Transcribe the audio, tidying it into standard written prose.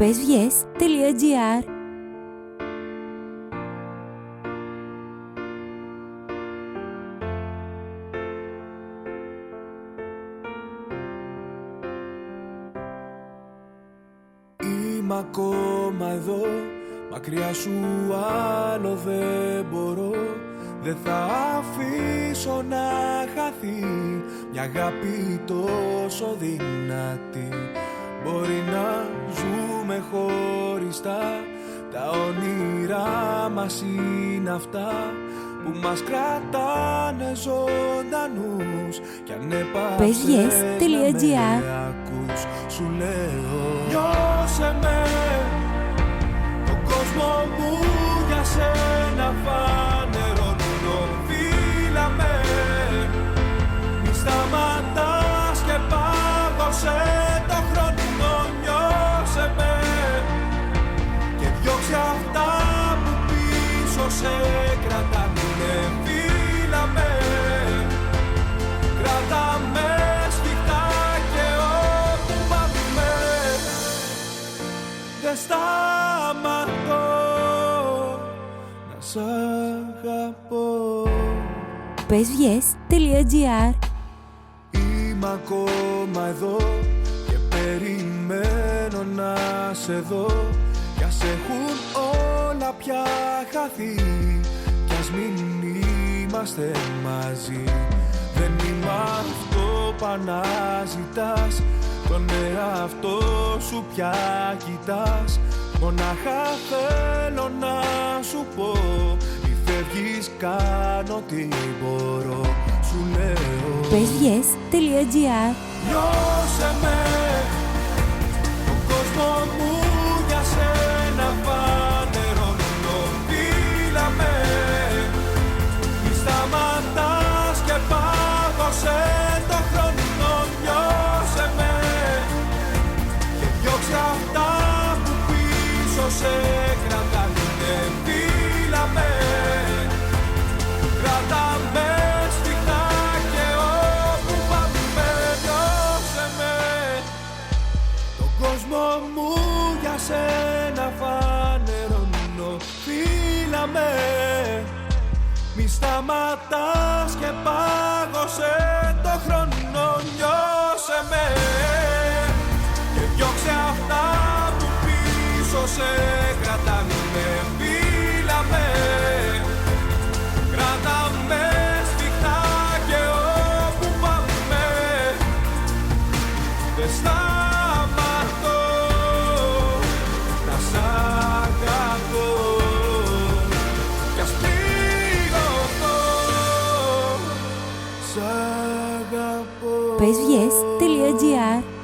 PESVIES.gr. Είμαι ακόμα εδώ, μακριά σου άλλο δεν μπορώ. Δεν θα αφήσω να χαθεί μια αγάπη τόσο δυνατή. Μπορεί να ζούμε χωριστά, τα όνειρά μας είναι αυτά που μας κρατάνε ζωντανούς. Κι αν έπαψες να με ακούς, σου λέω νιώσε με, τον κόσμο μου για σένα φανερώνω. Φίλα με, μη σταματάς και πάγωσε το χρόνο. Νιώσε με και διώξε αυτά που πίσω σε κρατάνε. Φίλα με, κράτα με σφιχτά και όπου πάμε δεν σταματώ να σ' αγαπώ. PESVIES.gr. Είμαι ακόμα εδώ και περιμένω να σε δω. Κι ας έχουν όλα πια χαθεί, κι ας μην είμαστε μαζί. Δεν είμαι αυτό που αναζητάς, τον εαυτό σου πια κοιτάς. Μονάχα θέλω να σου πω, μη φεύγεις, κάνω τι μπορώ. Σου λέω PESVIES.gr. νιώσε με, τον κόσμο μου για σένα φανερώνω. Φίλα με, μη σταματάς και πάγωσε το χρόνο. Νιώσε με και διώξε αυτά που πίσω σε κρατάνε. Φίλα με, κράτα με σφιχτά και όπου πάμε. Νιώσε με, τον κόσμο μου για σένα φανερώνω. Φίλα με, μη σταματάς και πάγωσε το χρόνο. Νιώσε με και διώξε αυτά που πίσω σε κρατάνε. Φίλα με, κράτα με σφιχτά και όπου πάμε δεν σταματώ να σ' αγαπώ. Κι ας πληγωθώ, σ' αγαπώ. PESVIES.gr.